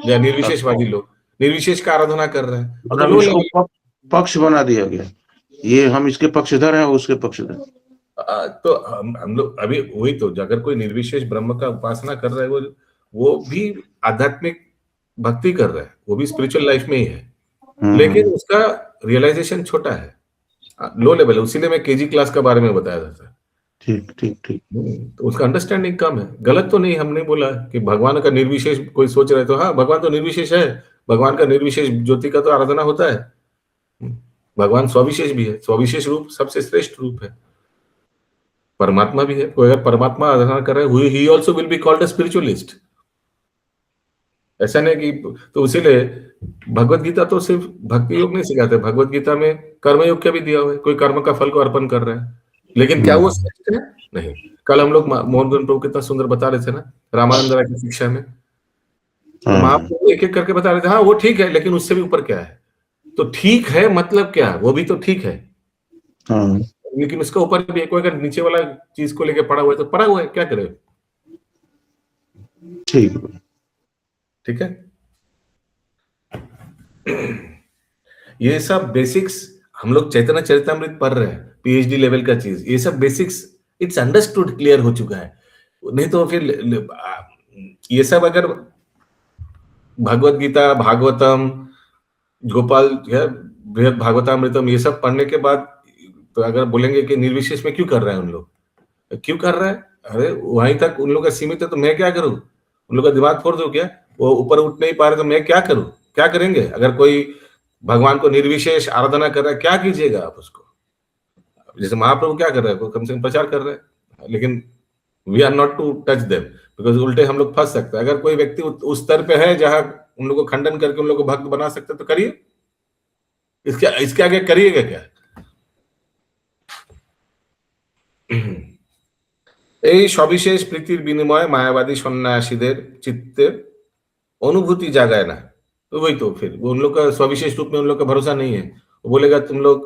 [SPEAKER 2] या निर्विशेषवादी लोग निर्विशेष का आराधना कर रहे हैं।
[SPEAKER 8] तो इसको पक्ष बना दिया गया, ये हम इसके पक्षधर हैं, उसके पक्षधर।
[SPEAKER 2] तो हम लोग अभी वही तो, अगर कोई निर्विशेष ब्रह्म का उपासना कर रहा है वो भी आध्यात्मिक भक्ति कर रहा है, वो भी स्पिरिचुअल लाइफ में ही है, लेकिन उसका रियलाइजेशन छोटा है, लो लेवल है। उसीलिए मैं केजी क्लास का बारे में बताया था।
[SPEAKER 8] ठीक ठीक ठीक।
[SPEAKER 2] तो उसका अंडरस्टैंडिंग कम है। गलत तो नहीं, हमने बोला कि भगवान का निर्विशेष कोई सोच रहे तो हाँ, भगवान तो निर्विशेष है, भगवान का निर्विशेष ज्योति का तो आराधना होता है। भगवान स्वविशेष भी है, स्वविशेष रूप सबसे श्रेष्ठ रूप है। परमात्मा भी है, कोई अगर परमात्मा आराधना कर रहा है, he also will be called a spiritualist. ऐसा नहीं कि, तो इसीलिए भगवत गीता तो सिर्फ भक्ति योग नहीं सिखाते, भगवत गीता में कर्म योग का भी दिया हुआ है। कोई कर्म का फल को अर्पण कर रहा है, लेकिन क्या वो श्रेष्ठ है? नहीं। कल हम लोग मोहन प्रभु कितना सुंदर बता रहे थे ना, रामानंद राय की शिक्षा में, महाप्रभु एक एक करके बता रहे थे, हाँ वो ठीक है, लेकिन उससे भी ऊपर क्या है? तो ठीक है मतलब क्या? वो भी तो ठीक है, लेकिन उसके ऊपर भी कोई अगर नीचे वाला चीज को लेके पड़ा हुआ है तो पड़ा हुआ है, क्या करे? ठीक है। ये सब बेसिक्स हम लोग चैतन्य चरितमृत पढ़ रहे हैं, पीएचडी लेवल का चीज, ये सब बेसिक्स इट्स अंडरस्टूड, क्लियर हो चुका है। नहीं तो फिर ये सब अगर भगवत गीता, भागवतम, गोपाल बृहद भागवतामृतम, ये सब पढ़ने के बाद तो अगर बोलेंगे कि निर्विशेष में क्यों कर रहे हैं उन लोग, क्यों कर रहा है? अरे वहीं तक उन लोग का सीमित है, तो मैं क्या करूं? उन लोग का दिमाग फोड़ दो क्या? वो ऊपर उठ नहीं पा रहे तो मैं क्या करूं? क्या करेंगे? अगर कोई भगवान को निर्विशेष आराधना कर रहा है, क्या कीजिएगा आप उसको? जैसे महाप्रभु क्या कर रहे हैं, कम से कम प्रचार कर रहे हैं, लेकिन we are not to touch them, because उल्टे हम लोग फंस सकते हैं। अगर कोई व्यक्ति उस स्तर पे है जहां उन लोग को खंडन करके उन लोग को भक्त बना सकते तो करिए, इसके आगे करिएगा क्या? এই সবিশেষ প্রীতির বিনিময়ে মাयावादी সন্ন্यासीদের चित्तेर अनुभूति জাগায় ना। तो वही तो फिर वो उन लोग का सविशेष रूप में उन लोग का भरोसा नहीं है। वो बोलेगा तुम लोग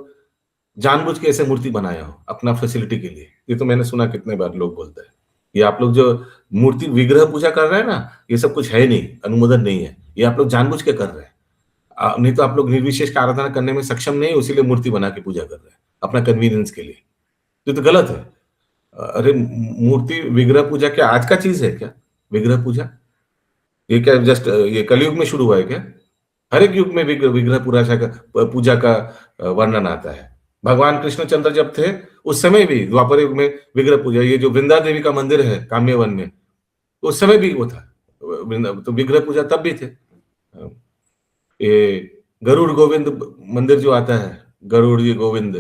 [SPEAKER 2] जानबूझ के ऐसे मूर्ति बनाया हो अपना फैसिलिटी के लिए। ये तो मैंने सुना कितने बार लोग बोलते हैं। ये आप लोग जो मूर्ति विग्रह पूजा कर रहे हैं ना, ये सब कुछ है नहीं, अनुमोदन नहीं है। ये आप लोग जानबूझ के कर रहे हैं। नहीं तो आप लोग निर्विशेष का आराधना करने में सक्षम नहीं, इसीलिए मूर्ति बना के पूजा कर रहे हैं अपना कन्वीनियंस के लिए। ये तो गलत है। अरे मूर्ति विग्रह पूजा क्या आज का चीज है क्या? विग्रह पूजा ये क्या जस्ट ये कलयुग में शुरू हुआ है क्या? हर एक युग में विग्रह पूजा का वर्णन आता है। भगवान कृष्णचंद्र जब थे उस समय भी द्वापर युग में विग्रह पूजा, ये जो वृंदा देवी का मंदिर है काम्यवन में, उस समय भी वो था। तो विग्रह पूजा तब भी थे। ये गरुड़ गोविंद मंदिर जो आता है, गरुड़ जी गोविंद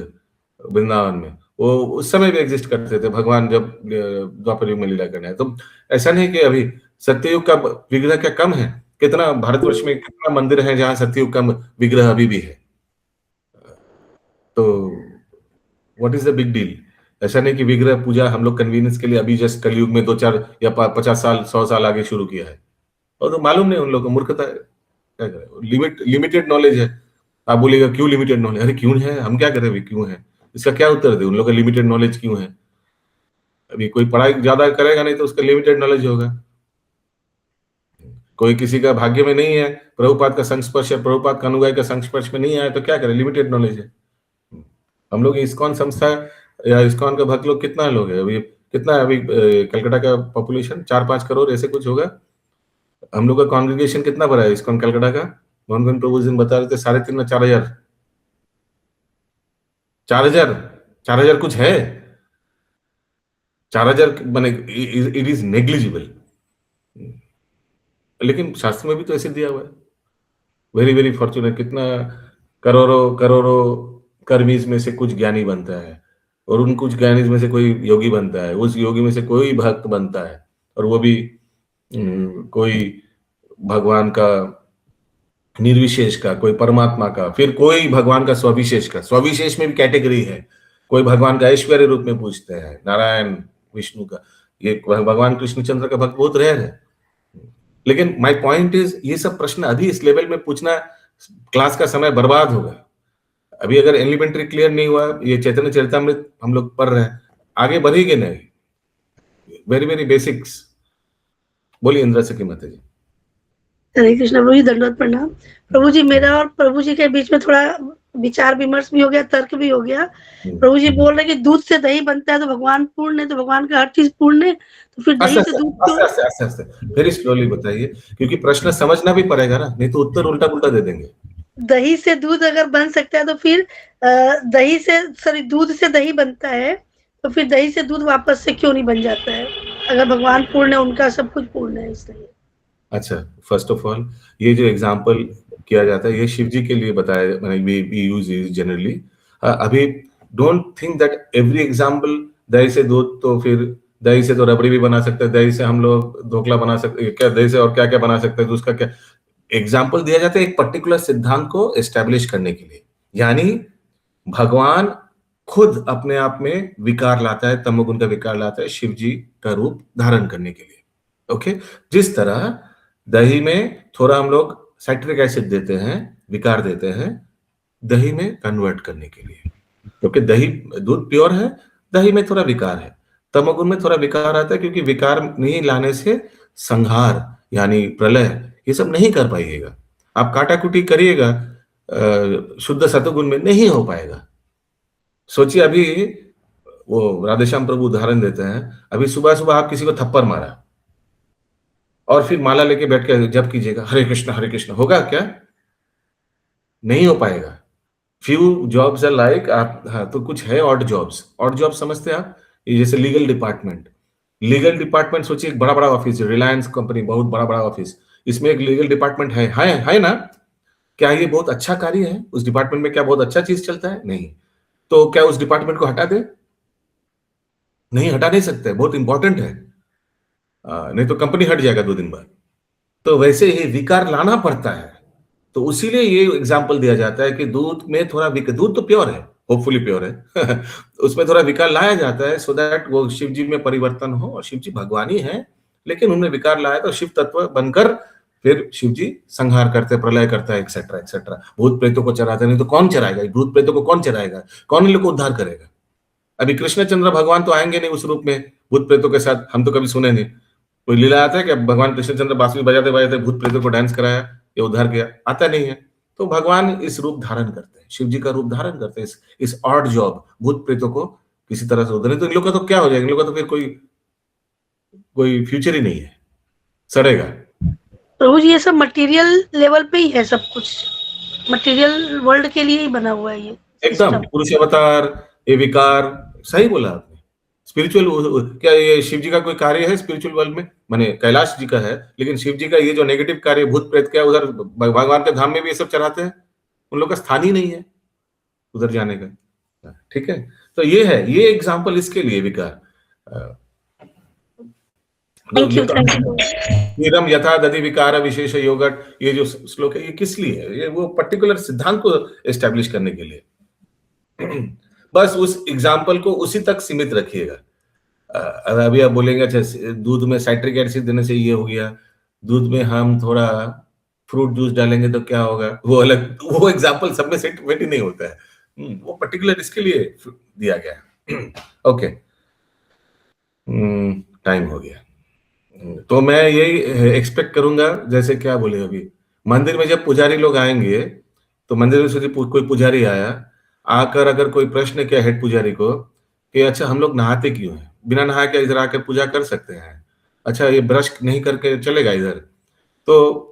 [SPEAKER 2] वृंदावन में, वो उस समय भी एग्जिस्ट करते थे भगवान जब द्वापर युग में लीला करना है। तो ऐसा नहीं कि अभी सत्ययुग का विग्रह क्या कम है? कितना भारतवर्ष में कितना मंदिर है जहां सत्ययुग का विग्रह अभी भी है। तो what is the big deal? ऐसा नहीं कि विग्रह पूजा हम लोग कन्वीनियंस के लिए अभी जस्ट कलयुग में 2-4 या 50 साल 100 साल आगे शुरू किया है। और तो मालूम नहीं उन लोगों को, मूर्खता है। क्या करें? लिमिटेड नॉलेज है। आप बोलेगा क्यों लिमिटेड नॉलेज? अरे क्यों है, हम क्या करें क्यों है, इसका क्या उत्तर दे? उन लोगों का लिमिटेड नॉलेज क्यों है? अभी कोई पढ़ाई ज्यादा करेगा नहीं तो उसका लिमिटेड नॉलेज होगा। कोई किसी का भाग्य में नहीं है प्रभुपाद का संस्पर्श या प्रभुपाद का अनुयायी का संस्पर्श में नहीं आया तो क्या करें? लिमिटेड नॉलेज है। हम लोग इस्कॉन संस्था या इस्कॉन का भक्त लोग कितना लोग है अभी? कितना है अभी कलकत्ता का पॉपुलेशन? 4-5 करोड़ ऐसे कुछ होगा। हम लोग का कॉन्ग्रेगेशन कितना बड़ा है इस्कॉन कलकत्ता का? मोहन प्रभु जी बता रहे थे 3.5 या 4,000। 4,000 कुछ है। 4,000 माने इट इज नेग्लिजिबल। लेकिन शास्त्र में भी तो ऐसे दिया हुआ है। वेरी वेरी फॉर्चुनेट, कितना करोड़ों कर्मीज में से कुछ ज्ञानी बनता है और उन कुछ ज्ञानी में से कोई योगी बनता है, उस योगी में से कोई भक्त बनता है और वो भी कोई भगवान का निर्विशेष का, कोई परमात्मा का, फिर कोई भगवान का स्वविशेष का। स्वविशेष में भी कैटेगरी है। कोई भगवान का ऐश्वर्य रूप में पूजते हैं, नारायण विष्णु का। ये भगवान कृष्णचंद्र का भक्त बहुत रेयर है। लेकिन माय पॉइंट इज ये सब प्रश्न अभी इस लेवल में पूछना, क्लास का समय बर्बाद होगा। अभी अगर एलिमेंट्री क्लियर नहीं हुआ, ये चैतन्य चरितामृत हम लोग पढ़ रहे हैं, आगे बढ़ेंगे नहीं। Very very basics. बोलिए इंद्रा सखी माता जी।
[SPEAKER 10] हरे कृष्णा। प्रभु जी दंडवत प्रणाम। प्रभु जी मेरा और प्रभु जी के बीच में थोड़ा विचार विमर्श भी हो गया, तर्क भी हो गया। प्रभु जी बोल रहे कि दूध से दही बनता है तो भगवान पूर्ण है, तो भगवान का हर चीज पूर्ण है, तो फिर दही से दूध तो
[SPEAKER 2] वेरी स्लोली बताइए, क्योंकि प्रश्न समझना भी पड़ेगा ना, नहीं तो उत्तर उल्टा पुल्टा दे देंगे।
[SPEAKER 10] दही से दूध अगर बन सकता है तो फिर दही से दूध से दही बनता है, तो फिर दही से दूध वापस से क्यों नहीं बन जाता है? अगर भगवान पूर्ण है, उनका सब कुछ पूर्ण है, इसलिए।
[SPEAKER 2] अच्छा, फर्स्ट ऑफ ऑल ये जो एग्जाम्पल किया जाता है ये शिव जी के लिए बताया, वी यूज इज जनरली। अभी don't think that every example दही से दूध, तो फिर दही से तो रबड़ी भी बना सकते हैं, दही से हम लोग ढोकला बना सकते हैं, क्या दही से और क्या क्या बना सकते हैं, तो उसका क्या एग्जाम्पल दिया जाता है एक पर्टिकुलर सिद्धांत को एस्टेब्लिश करने के लिए। यानी भगवान खुद अपने आप में विकार लाता है, तमोगुण का विकार लाता है शिव जी का रूप धारण करने के लिए। ओके, जिस तरह दही में थोड़ा हम लोग साइट्रिक एसिड देते हैं, विकार देते हैं दही में कन्वर्ट करने के लिए, क्योंकि दही दूध प्योर है, दही में थोड़ा विकार है। तमोगुण में थोड़ा विकार आता है, क्योंकि विकार नहीं लाने से संहार यानी प्रलय ये सब नहीं कर पाइएगा। आप काटाकुटी करिएगा शुद्ध सतोगुण में नहीं हो पाएगा। सोचिए, अभी वो राधेश्याम प्रभु उदाहरण देते हैं, अभी सुबह सुबह आप किसी को थप्पड़ मारा और फिर माला लेके बैठ के जप कीजिएगा हरे कृष्ण, होगा क्या? नहीं हो पाएगा। फ्यू जॉब्स आर लाइक आप, हाँ तो कुछ है ऑड जॉब्स समझते हैं आप? ये जैसे लीगल डिपार्टमेंट सोचिए, एक बड़ा बड़ा ऑफिस है, रिलायंस कंपनी, बहुत बड़ा बड़ा ऑफिस, इसमें एक लीगल डिपार्टमेंट है ना? क्या ये बहुत अच्छा कार्य है? उस डिपार्टमेंट में क्या बहुत अच्छा चीज चलता है? नहीं। तो क्या उस डिपार्टमेंट को हटा दे? नहीं, हटा नहीं सकते, बहुत इंपॉर्टेंट है, नहीं तो कंपनी हट जाएगा 2 दिन बाद। तो वैसे ही विकार लाना पड़ता है। तो उसीलिए ये एग्जाम्पल दिया जाता है कि दूध में थोड़ा दूध तो प्योर है, होपफुली प्योर है उसमें थोड़ा विकार लाया जाता है सो दैट वो शिव जी में परिवर्तन हो, और शिव जी भगवान ही है लेकिन उनमें विकार लाया तो शिव तत्व बनकर फिर शिव जी संहार करते, प्रलय करता है, एक्सेट्रा एक्सेट्रा। भूत प्रेतों को चराते, नहीं तो कौन चराएगा? भूत प्रेतों को कौन चराएगा? कौन इन लोग को उद्धार करेगा? अभी कृष्णचंद्र भगवान तो आएंगे नहीं उस रूप में भूत प्रेतों के साथ, हम तो कभी सुने नहीं। कोई लीला आता है कि भगवान कृष्णचंद्र बांसुरी बजाते बजाते भूत प्रेतों को डांस कराया या उद्धार किया? आता नहीं है। तो भगवान इस रूप धारण करते हैं, शिव जी का रूप धारण करते हैं, इस ऑड जॉब भूत प्रेतों को किसी तरह से उधर। तो इन लोग का तो क्या हो जाएगा? इन लोग का तो फिर कोई फ्यूचर ही नहीं है, सड़ेगा।
[SPEAKER 10] प्रभु जी ये सब मटेरियल लेवल पे ही है, सब कुछ मटेरियल वर्ल्ड के लिए ही बना हुआ है ये
[SPEAKER 2] एकदम
[SPEAKER 10] सिस्टम।
[SPEAKER 2] पुरुष अवतार, ये विकार, सही बोला आपने। स्पिरिचुअल क्या ये शिव जी का कोई कार्य है स्पिरिचुअल वर्ल्ड में? माने कैलाश जी का है, लेकिन शिव जी का ये जो नेगेटिव कार्य भूत प्रेत क्या उधर भगवान के धाम में भी ये सब चढ़ाते हैं? उन लोग का स्थान ही नहीं है उधर जाने का। ठीक है, तो ये है, ये एग्जाम्पल इसके लिए विकार। नीरम यथा दधि विकार विशेष योगट, ये जो श्लोक है ये किस लिए है? ये वो पर्टिकुलर सिद्धांत को एस्टेब्लिश करने के लिए। बस उस एग्जाम्पल को उसी तक सीमित रखिएगा। अभी आप बोलेंगे अच्छा दूध में साइट्रिक एसिड देने से ये हो गया, दूध में हम थोड़ा फ्रूट जूस डालेंगे तो क्या होगा? वो अलग, वो एग्जाम्पल सब में सेट ही नहीं होता है। वो पर्टिकुलर इसके लिए दिया गया है। ओके, टाइम हो गया। तो मैं यही एक्सपेक्ट करूंगा, जैसे क्या बोले अभी, मंदिर में जब पुजारी लोग आएंगे तो मंदिर में से कोई पुजारी आया, आकर अगर कोई प्रश्न किया हेड पुजारी को कि अच्छा हम लोग नहाते क्यों हैं? बिना नहा के इधर आकर पूजा कर सकते हैं, अच्छा ये ब्रश नहीं करके चलेगा इधर? तो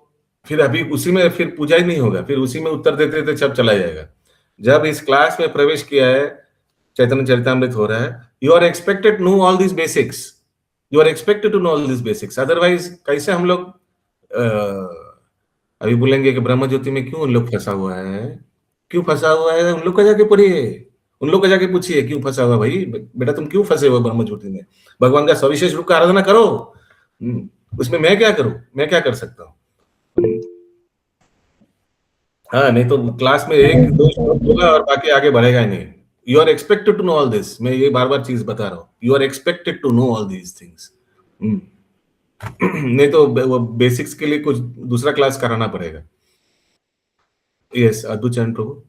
[SPEAKER 2] फिर अभी उसी में फिर पूजा ही नहीं होगा, फिर उसी में उत्तर देते देते सब चला जाएगा। जब इस क्लास में प्रवेश किया है, चैतन्य चरितामृत हो रहा है, you are expected know all this basics, you are expected to know all this basics. Otherwise कैसे हम लोग अभी बोलेंगे कि ब्रह्म ज्योति में क्यों उन लोग फंसा हुआ है? क्यों फंसा हुआ है? उन लोग का जाके पढ़िए, उन लोग का जाके पूछिए क्यों फंसा हुआ भाई, बेटा तुम क्यों फंसे हो ब्रह्म ज्योति में? भगवान का सविशेष रूप का आराधना करो, उसमें मैं क्या करूं? मैं क्या कर सकता हूँ? हाँ, नहीं तो क्लास में एक दो श्लोक होगा और बाकी आगे बढ़ेगा ही नहीं। You are expected to know all this, मैं ये बार बार चीज बता रहा हूँ, you are expected to know all these things. नहीं तो वो बेसिक्स के लिए कुछ दूसरा क्लास कराना पड़ेगा। यस, अद्भुत चरण प्रभु।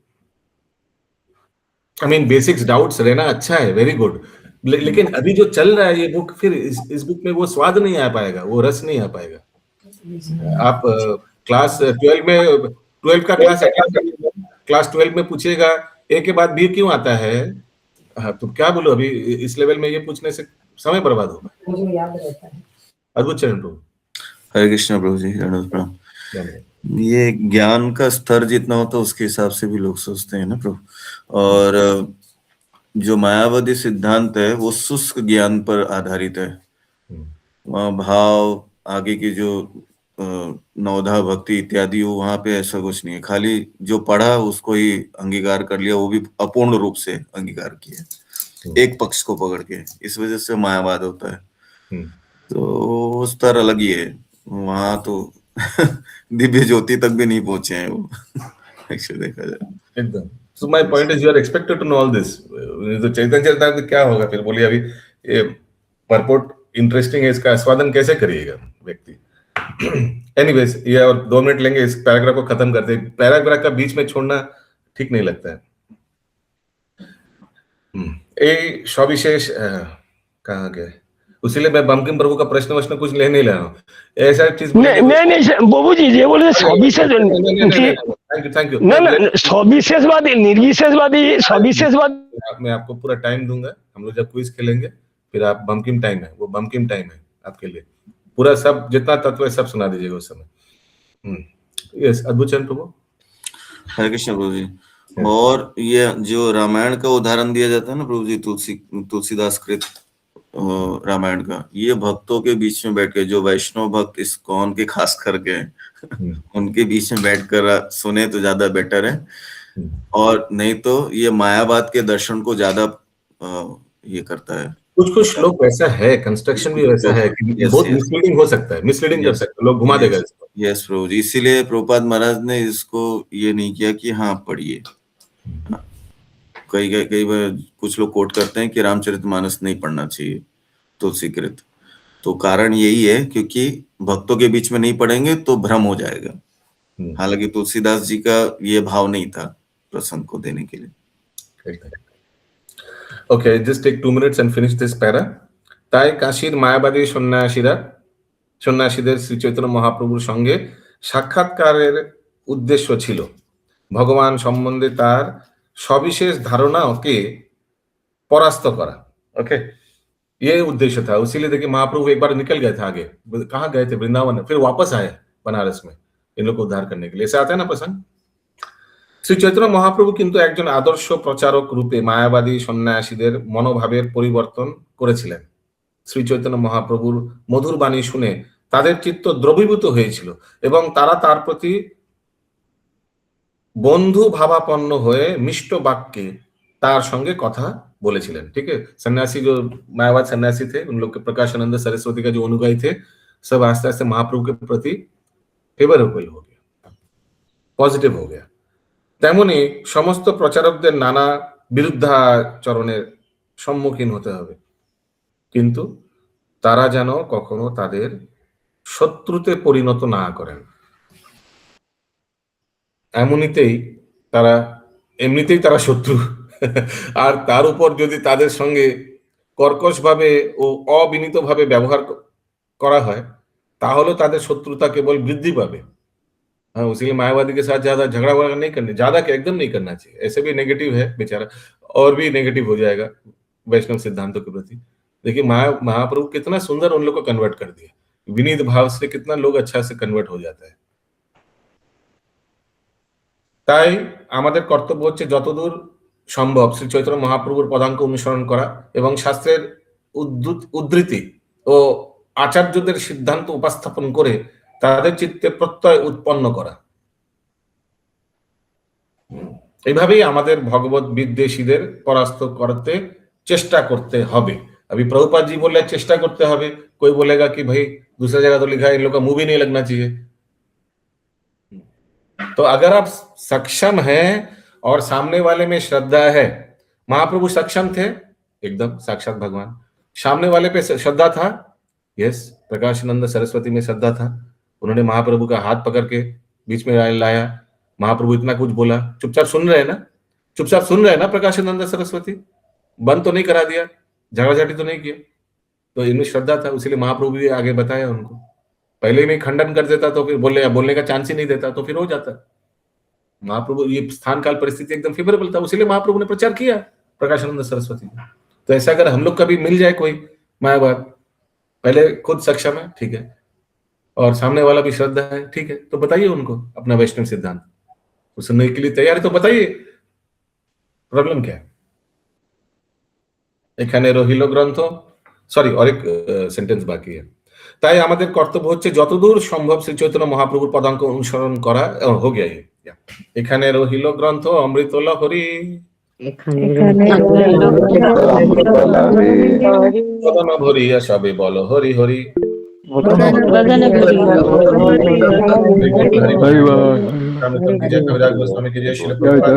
[SPEAKER 2] आई मीन बेसिक्स डाउट्स रहना अच्छा है, वेरी गुड, लेकिन अभी जो चल रहा है ये बुक, फिर इस बुक में वो स्वाद नहीं आ पाएगा, वो रस नहीं आ पाएगा। आप क्लास 12 में 12 का क्लास 12 में पूछिएगा ए के बाद बी क्यों आता है, हाँ, तो क्या बोलो अभी इस लेवल में ये पूछने से समय बर्बाद होगा। मुझे याद रहता है। अद्भुत चरण प्रभु।
[SPEAKER 9] हरे कृष्ण प्रभु जी, प्रणाम। ये ज्ञान का स्तर जितना होता है उसके हिसाब से भी लोग सोचते हैं ना प्रभु, और जो मायावादी सिद्धांत है वो शुष्क ज्ञान पर आधारित है। वहाँ भाव आगे की जो नवधा भक्ति इत्यादि हो, वहां पे ऐसा कुछ नहीं है, खाली जो पढ़ा उसको ही अंगीकार कर लिया, वो भी अपूर्ण रूप से अंगीकार किया, एक पक्ष को पकड़ के, इस वजह से मायावाद होता है। तो स्तर अलग ही है वहां, तो दिव्य ज्योति तक भी नहीं पहुंचे हैं वो एक्चुअली देखा जाए
[SPEAKER 2] एकदम। So my point is you are expected to know all this. तो चैतन्य चरितामृत क्या होगा फिर? बोलिए अभी ये परपोर्ट इंटरेस्टिंग है, इसका आस्वादन कैसे करिएगा व्यक्ति? एनीवेज, ये और 2 मिनट लेंगे, इस पैराग्राफ को खत्म करते हैं। पैराग्राफ का बीच में छोड़ना ठीक नहीं लगता है। ए सविशेष कहाँ गए? उसीलिए मैं बंकिम प्रभु का प्रश्न वश्न कुछ ले नहीं ले रहा हूँ, ऐसा चीज
[SPEAKER 5] नहीं बाबू जी ये बोले सविशेष,
[SPEAKER 2] थैंक यू।
[SPEAKER 5] ना सविशेषवादी निर्विशेषवादी सविशेषवादी,
[SPEAKER 2] मैं आपको पूरा टाइम दूंगा, हम लोग जब क्विज खेलेंगे फिर आप बंकिम टाइम है, वो बंकिम टाइम है आपके लिए, पूरा सब जितना तत्व है सब सुना दीजिएगा उस समय। यस, अद्भुत चरण प्रभु।
[SPEAKER 9] हरे कृष्ण प्रभु जी। और ये जो रामायण का उदाहरण दिया जाता है ना प्रभु जी, तुलसीदास कृत रामायण का, ये भक्तों के बीच में बैठ के, जो वैष्णव भक्त इस्कॉन के खास करके उनके बीच में बैठकर सुने तो ज्यादा बेटर है, और नहीं तो ये मायावाद के दर्शन को ज्यादा ये करता है।
[SPEAKER 2] कुछ श्लोक वैसा है, कंस्ट्रक्शन भी वैसा है कि बहुत मिसलीडिंग हो सकता है, मिसलीडिंग कर सकते हैं, लोग घुमा देगा इसको।
[SPEAKER 9] यस प्रभु जी, इसीलिए प्रभुपाद महाराज ने इसको ये नहीं किया कि हाँ पढ़िए।
[SPEAKER 12] कई बार कुछ लोग कोट करते हैं कि रामचरितमानस नहीं पढ़ना चाहिए तुलसीकृत। तो कारण यही है क्योंकि भक्तों के बीच में नहीं पढ़ेंगे तो भ्रम हो जाएगा। हालांकि तुलसीदास जी का ये भाव नहीं था प्रसंग को देने के लिए।
[SPEAKER 2] Okay, just take 2 minutes and finish this para. তাই কাশীর মায়াবাদী সন্ন্যাসীদের শ্রী চৈতন্য মহাপ্রভুর সঙ্গে সাক্ষাৎকারের উদ্দেশ্য ছিল ভগবান সম্বন্ধে তার সবিশেষ ধারণাকে परास्त करा। ओके, ये उद्देश्य था। इसीलिए देखिए महाप्रभु एक बार निकल गए थे आगे, कहाँ गए थे? वृंदावन, फिर वापस आए बनारस में इन लोग को उद्धार करने के लिए। ऐसे आता है ना प्रसंग। শ্রী চৈতন্য মহাপ্রভু কিন্তু একজন আদর্শ প্রচারক রূপে মায়াবাদী সন্ন্যাসীদের মনোভাবের পরিবর্তন করেছিলেন। শ্রী চৈতন্য মহাপ্রভুর মধুর বাণী শুনে তাদের চিত্ত দ্রবীভূত হয়েছিল এবং তারা তার প্রতি বন্ধু ভাবাপন্ন হয়ে মিষ্ট বাক্যে तार संगे कथा बोलेছিলেন। ठीक है, सन्यासी जो मायावाद सन्यासी थे उन लोग के प्रकाशानंद सरस्वती का जो अनुगामी थे सब आस्ते आस्ते महाप्रभु के प्रति फेवरेबल हो गया, पॉजिटिव हो गया। তেমনি সমস্ত প্রচারকদের নানা বিরুদ্ধাচরণের সম্মুখীন হতে হবে, কিন্তু তারা যেন কখনো তাদের শত্রুতে পরিণত না করেন। এমনিতেই তারা শত্রু, আর তার উপর যদি তাদের সঙ্গে কর্কশভাবে ও অবিনীতভাবে ব্যবহার করা হয় তাহলে তাদের শত্রুতা কেবল বৃদ্ধি পাবে। हाँ, इसलिए मायावादी के साथ ज्यादा झगड़ा वगड़ा नहीं करना, ज्यादा क्या एकदम नहीं करना चाहिए। ऐसे भी नेगेटिव है बेचारा, और भी नेगेटिव हो जाएगा वैष्णव सिद्धांतों के प्रति। देखिए महाप्रभु कितना सुंदर उन लोग को कन्वर्ट कर दिया, विनीत भाव से कितना लोग अच्छा से कन्वर्ट हो जाता है। তাই আমাদের কর্তব্য হচ্ছে যতদূর সম্ভব শ্রী চৈতন্য মহাপ্রভুর পদাঙ্ক অনুসরণ করা এবং শাস্ত্রের উদ্ধৃতি ও আচার্যদের সিদ্ধান্ত উপস্থাপন করে তাদের চিত্তে প্রত্যয় উৎপন্ন করা। এইভাবেই আমাদের ভগবত বিদ্বেষীদের পরাস্ত করতে চেষ্টা করতে হবে। अभी प्रभुपाद जी बोले चेष्टा करते হবে, कोई बोलेगा कि भाई दूसरा जगह तो लिखा है इन लोग का मुंह भी नहीं लगना चाहिए। तो अगर आप सक्षम हैं और सामने वाले में श्रद्धा है, महाप्रभु सक्षम थे एकदम साक्षात भगवान, सामने वाले पे श्रद्धा था, यस, प्रकाशानंद सरस्वती में श्रद्धा था, उन्होंने महाप्रभु का हाथ पकड़ के बीच में लाया, महाप्रभु इतना कुछ बोला, चुपचाप सुन रहे हैं ना, चुपचाप सुन रहे हैं ना प्रकाशानंद सरस्वती, बंद तो नहीं करा दिया, झगड़ाझाटी तो नहीं किया, तो इनमें श्रद्धा था। इसीलिए महाप्रभु भी आगे बताया उनको, पहले में खंडन कर देता तो फिर बोलने का चांस ही नहीं देता तो फिर हो जाता। महाप्रभु ये स्थान काल परिस्थिति एकदम फेवरेबल था, इसीलिए महाप्रभु ने प्रचार किया प्रकाशानंद सरस्वती। तो ऐसा अगर हम लोग कभी मिल जाए कोई मायावाद, पहले खुद सक्षम है, ठीक है, और सामने वाला भी श्रद्धा है, ठीक है, तो बताइए उनको अपना वैष्णव सिद्धांत, सुनने के लिए तैयार है तो बताइए, प्रॉब्लम क्या है। এখানে রহিল গ্রন্থ, সরি और एक সেন্টেন্স বাকি है। তাই আমাদের কর্তব্য হচ্ছে যতদূর সম্ভব শ্রী চৈতন্য মহাপ্রভুর পদাঙ্ক অনুসরণ করা। हो गया ये। এখানে রহিল গ্রন্থ অমৃত লহরী, বদন ভরিয়া সবে বল হরি হরি। स्वामी की जय, शिल प्रभुपाद।